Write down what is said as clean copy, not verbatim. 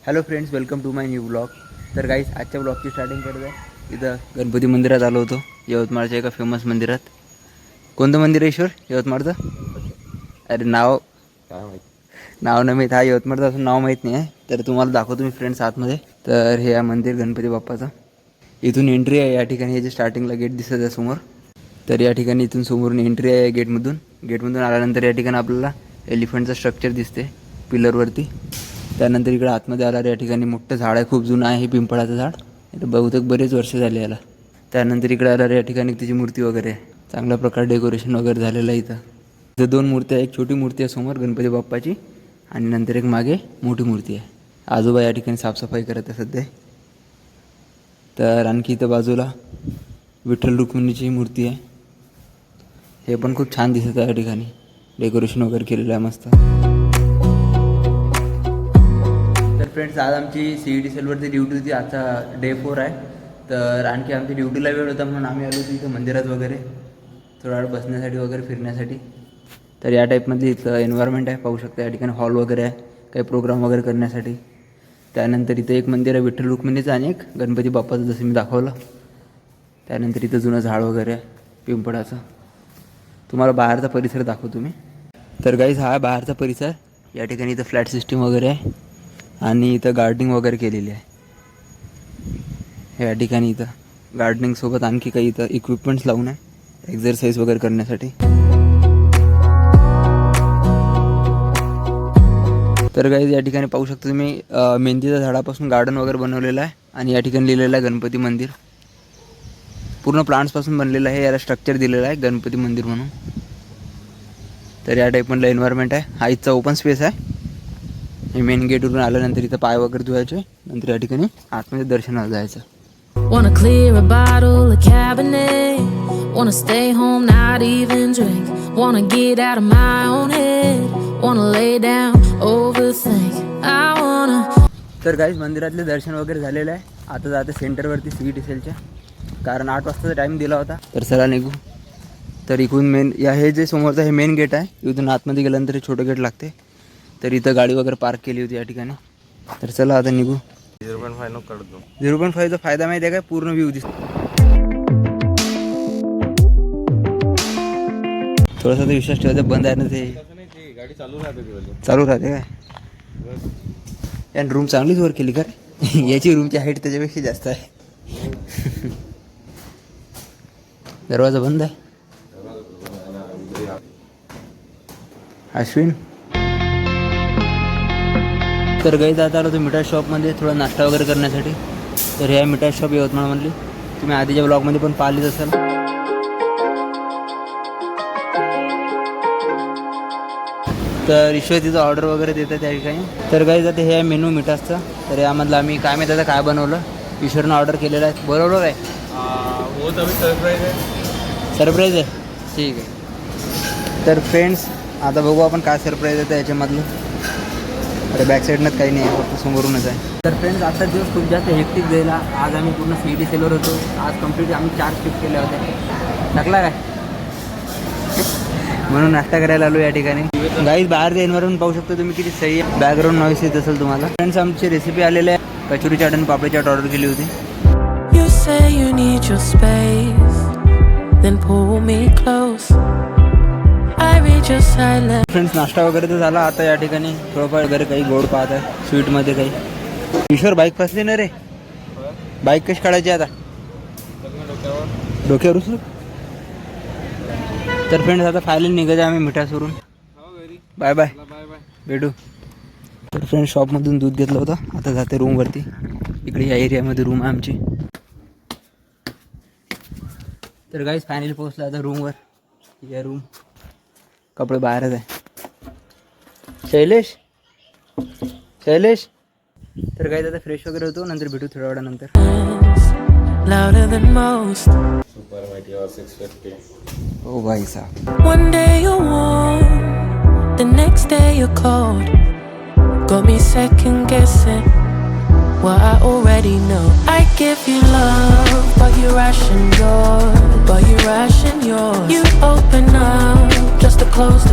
Hello friends, welcome to my new blog. तर guys, आजच्या ब्लॉगची starting करत आहे. इथं गणपती मंदिरात आलो होतो, यवतमाळच्या एका फेमस मंदिरात. कोणतं मंदिर आहे ईश्वर यवतमाळचं? अरे नाव नाही माहीत. हा यवतमाळचं असून नाव माहीत नाही आहे. तर तुम्हाला दाखवतो मी फ्रेंड्स आतमध्ये. तर हे आहे मंदिर गणपती बाप्पाचं. इथून एंट्री आहे या ठिकाणी. हे जे स्टार्टिंगला गेट दिसत आहे समोर, तर या ठिकाणी इथून समोरून एंट्री आहे गेटमधून आल्यानंतर या ठिकाणी आपल्याला एलिफंटचं स्ट्रक्चर दिसते पिलरवरती. त्यानंतर इकडे आतमध्ये आल्यावर या ठिकाणी मोठं झाड आहे, खूप जुनं आहे हे पिंपळाचं झाड. इथं बहुतेक बरेच वर्ष झाले याला. त्यानंतर इकडे आल्यावर या ठिकाणी तिची मूर्ती वगैरे आहे. चांगल्या प्रकारे डेकोरेशन वगैरे झालेलं आहे इथं. दोन मूर्ती आहे, एक छोटी मूर्ती आहे समोर गणपती बाप्पाची आणि नंतर एक मागे मोठी मूर्ती आहे. आजोबा या ठिकाणी साफसफाई करत आहे सध्या. तर आणखी इथं बाजूला विठ्ठल रुक्मिणीची मूर्ती आहे. हे पण खूप छान दिसत आहे. या ठिकाणी डेकोरेशन वगैरे केलेलं आहे मस्त. तर फ्रेंड्स, आज आमची CET सेलवरती ड्युटी होती. आजचा डे 4 आहे. तर आणखी आमची ड्युटीला वेळ होता म्हणून आम्ही आलो होतो इथं मंदिरात वगैरे थोडा वेळ बसण्यासाठी वगैरे फिरण्यासाठी. तर या टाईपमधली इथं एन्व्हायरमेंट आहे, पाहू शकता. या ठिकाणी हॉल वगैरे आहे काही प्रोग्राम वगैरे करण्यासाठी. त्यानंतर इथं एक मंदिर आहे विठ्ठल रुक्मिणीचं आणि एक गणपती बाप्पाचं, जसं मी दाखवलं. त्यानंतर इथं जुनं झाड वगैरे आहे पिंपळाचं. तुम्हाला बाहेरचा परिसर दाखवतो मी. तर गाईज, हा बाहेरचा परिसर. या ठिकाणी इथं फ्लॅट सिस्टीम वगैरे आहे आणि इथं गार्डनिंग वगैरे केलेली आहे. या ठिकाणी इथं गार्डनिंगसोबत आणखी काही इथं इक्विपमेंट्स लावून आहे एक्झरसाईज वगैरे करण्यासाठी. तर गाईज, या ठिकाणी पाहू शकता तुम्ही मेहंदीच्या झाडापासून गार्डन वगैरे बनवलेलं आहे आणि या ठिकाणी लिहिलेलं आहे गणपती मंदिर. पूर्ण प्लांट्सपासून बनलेलं आहे. याला स्ट्रक्चर दिलेलं आहे गणपती मंदिर म्हणून. तर या टाईपमधलं एन्व्हायरमेंट आहे. हा इथचा ओपन स्पेस आहे. हे मेन गेटवरून आल्यानंतर इथं पाय वगैरे धुवायचे, नंतर या ठिकाणी आतमध्ये दर्शनाला जायचं. Wanna clear a bottle of Cabernet. Wanna stay home, not even drink. Wanna get out of my own head. Wanna lay down, overthink. I wanna. तर गाईज, मंदिरातले दर्शन वगैरे झालेलं आहे. आता जाते सेंटरवरती CET सेलच्या, कारण 8 वाजताचा टाईम दिला होता. तर चला निघू. तर इकडून हे जे समोरचं हे मेन गेट आहे. इथून आतमध्ये गेल्यानंतर हे छोटं गेट लागते. तर इथं गाडी वगैरे पार्क केली होती या ठिकाणी. तर चला आता निघू. 0.5चा फायदा माहिती आहे काय? पूर्ण व्ह्यू दिसतो. थोडासा तर विश्वास ठेवायचा, बंद आहे ना ते. गाडी चालू राहते काय? यान रूम चांगलीच वर केली का रे? याची रूमची हाईट त्याच्यापेक्षा जास्त आहे. दरवाजा बंद आहे. अश्विन. तर गाईज, आता आलो तो मिठाई शॉपमध्ये थोडा नाश्ता वगैरे करण्यासाठी. तर हे आहे मिठाई शॉप यवतमाळमधली. तुम्ही आधीच्या ब्लॉगमध्ये पण पाहिलीच असाल. तर ईश्वर तिथं ऑर्डर वगैरे देतात त्या ठिकाणी. तर गाईज, आता हे आहे मेनू मिठासचा. तर यामधलं आम्ही काय माहीत आता काय बनवलं. ईश्वरनं ऑर्डर केलेलं आहे. बरोबर आहे? सरप्राईज आहे. ठीक आहे. तर फ्रेंड्स, आता बघू आपण काय सरप्राईज आहे याच्यामधलं. अरे बॅक साईडनंच काही नाही आहे, फक्त समोरूनच आहे. तर फ्रेंड्स, आजचा दिवस खूप जास्त हेक्टिक गेला. आज आम्ही पूर्ण CET सेलवर होतो. आज कम्प्लीट आम्ही 4 शिफ्ट केल्या होत्या. टाकला काय म्हणून नाश्ता करायला आलो या ठिकाणी. गाईज, बाहेरचं एन्व्हायरमेंट पाहू शकतो तुम्ही, किती सही आहे. बॅकग्राऊंड नॉईस येत असेल तुम्हाला. फ्रेंड्स, आमची रेसिपी आलेली आहे. कचोरी चाट आणि पापडी चाट ऑर्डर केली होती. You say you need your space, then pull me close. I read your silence. Friends, नाश्ता वगैरे तर झाला. आता या ठिकाणी थोडंफार वगैरे काही गोड पाहत आहे स्वीटमध्ये काही. ईश्वर, बाईक फसली ना रे? बाईक कशी काढायची आता? डोक्यावर उचलू. तर फ्रेंड्स, आता फायनली निघायचं आम्ही मिठासवरून. बाय बाय, भेटू. तर फ्रेंड्स, शॉपमधून दूध घेतलं होतं. आता जाते रूमवरती. इकडे या एरियामध्ये रूम आहे आमची. तर गाईज, फायनली पोहोचला आता रूमवर. या रूम, कपडे बाहेरच आहे. शैलेश. तर गाईज, आता फ्रेश वगैरे होतो. नंतर भेटू थोड्या वेळानंतर. Louder than most. Super Mighty or 650. ओ भाई साहब. One day you're warm, the next day you're cold. Got me second guessing what I already know. I give you love, but you ration yours. You open up just to close